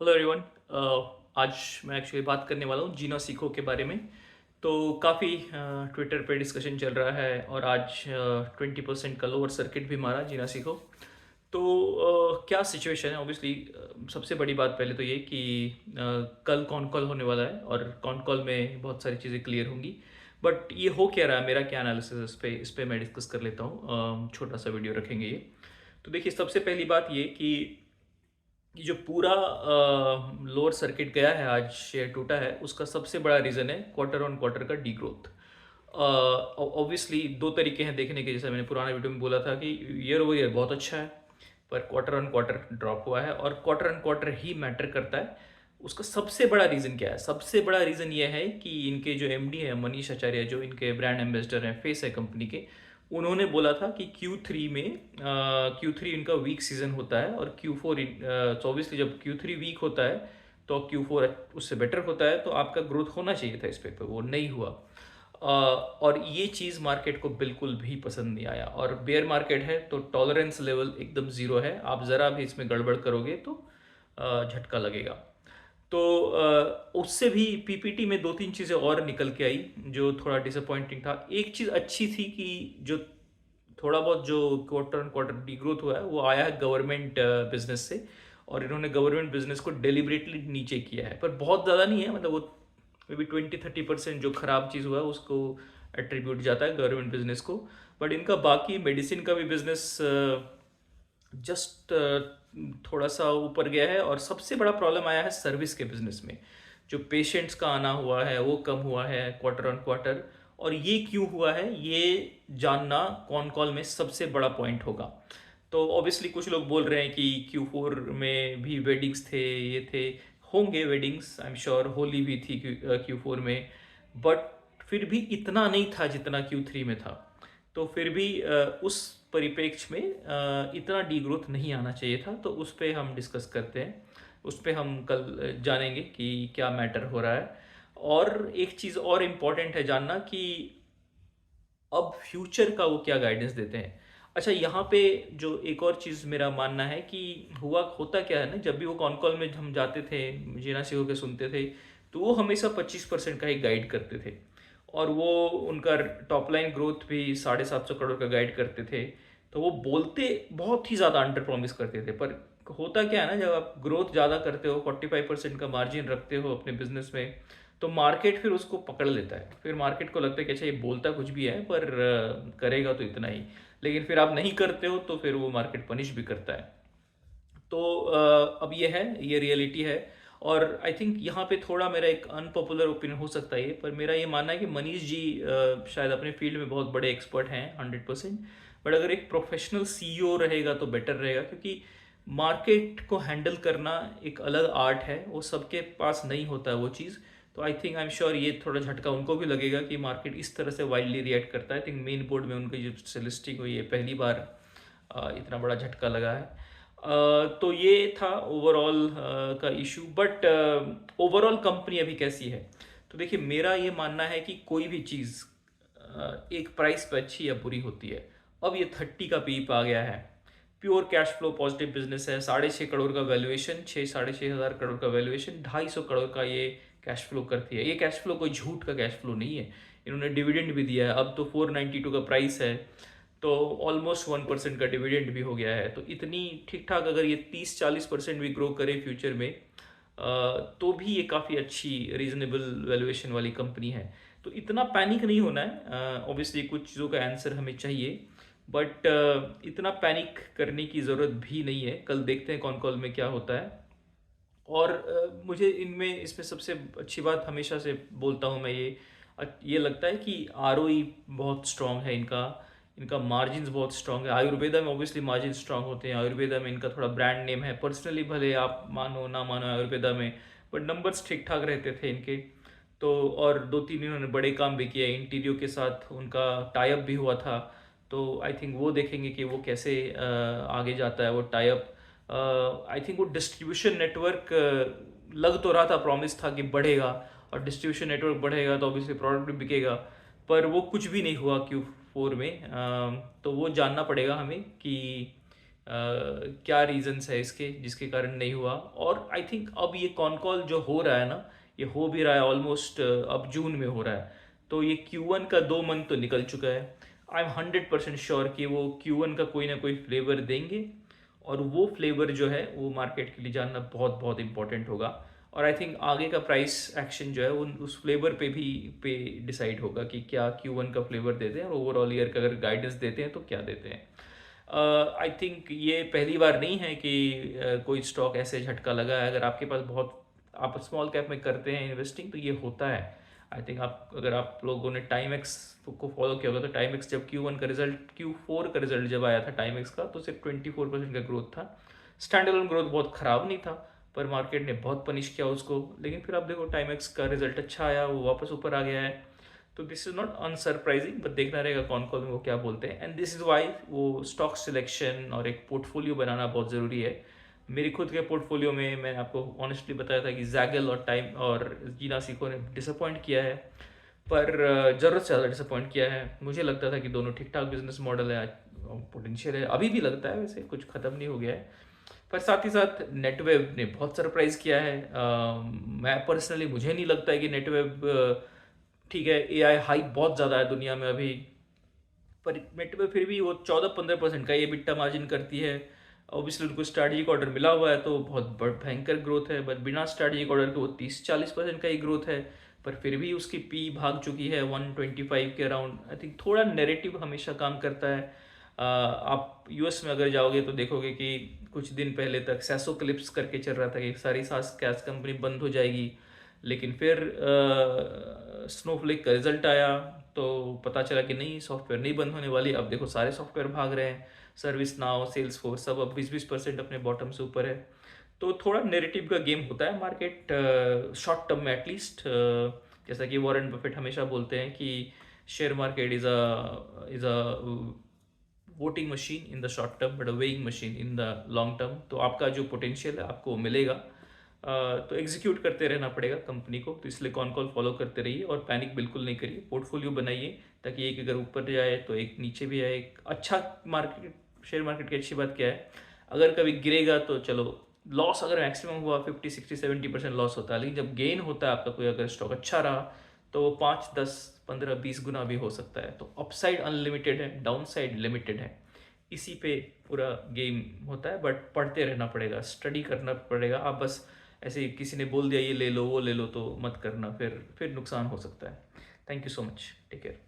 Hello everyone. आज मैं actually बात करने वाला हूँ जीना सीखो के बारे में। तो काफ़ी ट्विटर पे डिस्कशन चल रहा है और आज 20% का लोअर सर्किट भी मारा जीना सीखो। तो क्या सिचुएशन है? ऑब्वियसली सबसे बड़ी बात पहले तो ये कि कल कौन कॉल होने वाला है और कौन कॉल में बहुत सारी चीज़ें क्लियर होंगी। बट ये हो क्या रहा है, मेरा क्या एनालिसिस है इस पे मैं डिस्कस कर लेता हूँ। छोटा सा वीडियो रखेंगे ये। तो देखिए, सबसे पहली बात ये कि ये जो पूरा लोअर सर्किट गया है, आज शेयर टूटा है, उसका सबसे बड़ा रीज़न है क्वार्टर ऑन क्वार्टर का डी ग्रोथ। ऑब्वियसली दो तरीके हैं देखने के, जैसा मैंने पुराने वीडियो में बोला था कि ईयर ओवर ईयर बहुत अच्छा है, पर क्वार्टर ऑन क्वार्टर ड्रॉप हुआ है और quarter on quarter he matter करता है। उसका सबसे बड़ा रीज़न क्या है? सबसे बड़ा रीज़न ये है कि इनके जो एमडी है मनीष आचार्य, जो इनके ब्रांड एम्बेसडर हैं, फेस है कंपनी के, उन्होंने बोला था कि Q3 में Q3 इनका वीक सीजन होता है और Q4 तो ऑब्वियसली जब Q3 वीक होता है तो Q4 उससे बेटर होता है, तो आपका ग्रोथ होना चाहिए था इस पे वो नहीं हुआ। और ये चीज़ मार्केट को बिल्कुल भी पसंद नहीं आया और बेयर मार्केट है तो टॉलरेंस लेवल एकदम ज़ीरो है। आप ज़रा भी इसमें गड़बड़ करोगे तो झटका लगेगा। तो उससे भी पीपीटी में दो तीन चीज़ें और निकल के आई जो थोड़ा डिसअपॉइंटिंग था। एक चीज़ अच्छी थी कि जो थोड़ा बहुत जो क्वार्टर ऑन क्वार्टर डिग्रोथ हुआ है वो आया है गवर्नमेंट बिजनेस से, और इन्होंने गवर्नमेंट बिजनेस को डेलिबरेटली नीचे किया है, पर बहुत ज़्यादा नहीं है। मतलब वो मे बी 20-30% जो खराब चीज़ हुआ है उसको एट्रीब्यूट जाता है गवर्नमेंट बिजनेस को। बट इनका बाकी मेडिसिन का भी बिजनेस जस्ट थोड़ा सा ऊपर गया है, और सबसे बड़ा प्रॉब्लम आया है सर्विस के बिजनेस में। जो पेशेंट्स का आना हुआ है वो कम हुआ है क्वार्टर ऑन क्वार्टर। और ये क्यों हुआ है ये जानना कॉन कॉल में सबसे बड़ा पॉइंट होगा। तो ऑब्वियसली कुछ लोग बोल रहे हैं कि Q4 में भी वेडिंग्स थे, ये थे, होंगे weddings, I am sure Holi भी थी Q4 में, बट फिर भी इतना नहीं था जितना Q3 में था। तो फिर भी उस परिप्रेक्ष्य में इतना डीग्रोथ नहीं आना चाहिए था, तो उस पर हम डिस्कस करते हैं। उस पर हम कल जानेंगे कि क्या मैटर हो रहा है। और एक चीज़ और इम्पॉर्टेंट है जानना कि अब फ्यूचर का वो क्या गाइडेंस देते हैं। अच्छा, यहाँ पे जो एक और चीज़ मेरा मानना है कि होता क्या है ना, जब भी वो कॉन कॉल में हम जाते थे, जीना सीखो के सुनते थे, तो वो हमेशा 25% का ही गाइड करते थे। और वो उनका टॉप लाइन ग्रोथ भी 750 करोड़ का गाइड करते थे। तो वो बोलते बहुत ही ज़्यादा अंडर प्रॉमिस करते थे, पर होता क्या है ना, जब आप ग्रोथ ज़्यादा करते हो, 45% का मार्जिन रखते हो अपने बिजनेस में, तो मार्केट फिर उसको पकड़ लेता है। फिर मार्केट को लगता है कि अच्छा ये बोलता कुछ भी है पर करेगा तो इतना ही। लेकिन फिर आप नहीं करते हो तो फिर वो मार्केट पनिश भी करता है। तो अब ये है, ये रियलिटी है। और आई थिंक यहाँ पे थोड़ा मेरा एक अनपॉपुलर ओपिनियन हो सकता है ये, पर मेरा ये मानना है कि मनीष जी शायद अपने फील्ड में बहुत बड़े एक्सपर्ट हैं 100%। बट अगर एक प्रोफेशनल सीईओ रहेगा तो बेटर रहेगा, क्योंकि मार्केट को हैंडल करना एक अलग आर्ट है, वो सबके पास नहीं होता है वो चीज़। तो I think, I am sure ये थोड़ा झटका उनको भी लगेगा कि मार्केट इस तरह से वाइडली रिएक्ट करता है। आई थिंक मेन बोर्ड में उनकी जो लिस्टिंग हुई है पहली बार इतना बड़ा झटका लगा है। तो ये था ओवरऑल का इशू। बट ओवरऑल कंपनी अभी कैसी है? तो देखिए, मेरा ये मानना है कि कोई भी चीज़ एक प्राइस पे अच्छी या बुरी होती है। अब ये 30 का पीप आ गया है, pure cash flow positive business है, 6.5 करोड़ का वैल्यूएशन, 6-6.5 हज़ार करोड़ का वैल्यूएशन, 250 करोड़ का ये कैश फ्लो करती है। ये कैश फ्लो कोई झूठ का कैश फ्लो नहीं है। इन्होंने डिविडेंड भी दिया है, अब तो 492 का प्राइस है, तो ऑलमोस्ट 1% का डिविडेंड भी हो गया है। तो इतनी ठीक ठाक अगर ये 30-40% भी ग्रो करे फ्यूचर में, तो भी ये काफ़ी अच्छी रीजनेबल वैल्यूएशन वाली कंपनी है। तो इतना पैनिक नहीं होना है। ऑब्वियसली कुछ चीज़ों का आंसर हमें चाहिए, बट इतना पैनिक करने की ज़रूरत भी नहीं है। कल देखते हैं कौन कॉल में क्या होता है। और मुझे इनमें इसमें सबसे अच्छी बात हमेशा से बोलता हूँ मैं, ये लगता है कि आरओई बहुत स्ट्रांग है इनका। इनका मार्जिन्स बहुत स्ट्रांग है। आयुर्वेदा में ऑब्वियसली मार्जिन स्ट्रांग होते हैं, आयुर्वेदा में इनका थोड़ा ब्रांड नेम है। पर्सनली भले आप मानो ना मानो आयुर्वेदा में, बट नंबर्स ठीक ठाक रहते थे इनके। तो और दो तीन इन्होंने बड़े काम भी किया, इंटीरियो के साथ उनका टाई अप भी हुआ था। तो आई थिंक वो देखेंगे कि वो कैसे आगे जाता है वो टाई अप। आई थिंक वो डिस्ट्रीब्यूशन नेटवर्क लग तो रहा था, प्रॉमिस था कि बढ़ेगा, और डिस्ट्रीब्यूशन नेटवर्क बढ़ेगा तो ऑब्वियसली प्रोडक्ट भी बिकेगा, पर वो कुछ भी नहीं हुआ Q4 में। तो वो जानना पड़ेगा हमें कि क्या रीजंस है इसके जिसके कारण नहीं हुआ। और आई थिंक अब ये कॉन कॉल जो हो रहा है ना, ये हो भी रहा है ऑलमोस्ट, अब जून में हो रहा है, तो ये Q1 का 2 मंथ तो निकल चुका है। आई एम 100% श्योर कि वो Q1 का कोई ना कोई फ्लेवर देंगे, और वो फ्लेवर जो है वो मार्केट के लिए जानना बहुत बहुत इंपॉर्टेंट होगा। और आई थिंक आगे का प्राइस एक्शन जो है वो उस फ्लेवर पे डिसाइड होगा कि क्या Q1 का फ्लेवर देते हैं, और ओवरऑल ईयर का अगर गाइडेंस देते हैं तो क्या देते हैं। आई थिंक ये पहली बार नहीं है कि कोई स्टॉक ऐसे झटका लगा है। अगर आपके पास बहुत, आप स्मॉल कैप में करते हैं इन्वेस्टिंग, तो ये होता है। आई थिंक आप, अगर आप लोगों ने टाइम एक्स को फॉलो किया होगा, तो टाइम एक्स जब Q1 का रिजल्ट, Q4 का रिजल्ट जब आया था टाइम एक्स का, तो सिर्फ 24% का ग्रोथ था। स्टैंड अलोन ग्रोथ बहुत ख़राब नहीं था, पर मार्केट ने बहुत पनिश किया उसको। लेकिन फिर आप देखो टाइम एक्स का रिजल्ट अच्छा आया, वो वापस ऊपर आ गया है। तो दिस इज़ नॉट अनसरप्राइजिंग, बट देखना रहेगा कौन कौन वो क्या बोलते हैं। एंड दिस इज़ वाई वो स्टॉक सिलेक्शन और एक पोर्टफोलियो बनाना बहुत ज़रूरी है। मेरी खुद के पोर्टफोलियो में मैंने आपको ऑनेस्टली बताया था कि जैगल और टाइम और जीना सीको ने डिसअपॉइंट किया है, पर ज़रूरत से ज़्यादा डिसअपॉइंट किया है। मुझे लगता था कि दोनों ठीक ठाक बिजनेस मॉडल है, पोटेंशियल है, अभी भी लगता है, वैसे कुछ ख़त्म नहीं हो गया है। पर साथ ही साथ नेटवेब ने बहुत सरप्राइज़ किया है। मैं पर्सनली, मुझे नहीं लगता है कि नेटवेब, ठीक है एआई हाइप बहुत ज़्यादा है दुनिया में अभी, पर नेटवेब फिर भी वो 14-15% का EBITDA मार्जिन करती है। ऑब्वियसली उनको स्ट्रैटेजिक ऑर्डर मिला हुआ है तो बहुत भयंकर ग्रोथ है, बट बिना स्ट्रैटेजिक ऑर्डर के वो 30-40% का ही ग्रोथ है। पर फिर भी उसकी पी भाग चुकी है 125 के अराउंड। आई थिंक थोड़ा नेरेटिव हमेशा काम करता है। आप यूएस में अगर जाओगे तो देखोगे कि कुछ दिन पहले तक सैसो क्लिप्स करके चल रहा था कि सारी सास कैश कंपनी बंद हो जाएगी। लेकिन फिर स्नोफ्लिक का रिजल्ट आया तो पता चला कि नहीं, सॉफ्टवेयर नहीं बंद होने वाली। अब देखो सारे सॉफ्टवेयर भाग रहे हैं, सर्विस नाउ, सेल्स फोर्स, सब अब 20-20% अपने बॉटम से ऊपर है। तो थोड़ा नेरेटिव का गेम होता है मार्केट, शॉर्ट टर्म में एटलीस्ट। जैसा कि वॉरेन बफेट हमेशा बोलते हैं कि share market is a voting machine in the short term, but a weighing machine in the long term. तो आपका जो पोटेंशियल है आपको मिलेगा। तो एग्जीक्यूट करते रहना पड़ेगा कंपनी को, तो इसलिए कॉन कॉल फॉलो करते रहिए और पैनिक बिल्कुल नहीं करिए। पोर्टफोलियो बनाइए ताकि एक अगर ऊपर जाए तो एक नीचे भी आए। एक अच्छा मार्केट, शेयर मार्केट की अच्छी बात क्या है, अगर कभी गिरेगा तो चलो, लॉस अगर मैक्सिमम हुआ 50-60-70% लॉस होता है, लेकिन जब गेन होता है आपका, कोई अगर स्टॉक अच्छा रहा, तो 5-10-15-20 गुना भी हो सकता है। तो अपसाइड अनलिमिटेड है, डाउन साइड लिमिटेड है। इसी पे पूरा गेम होता है, बट पढ़ते रहना पड़ेगा, स्टडी करना पड़ेगा। आप बस ऐसे ही किसी ने बोल दिया ये ले लो वो ले लो तो मत करना, फिर नुकसान हो सकता है। Thank you so much, take care.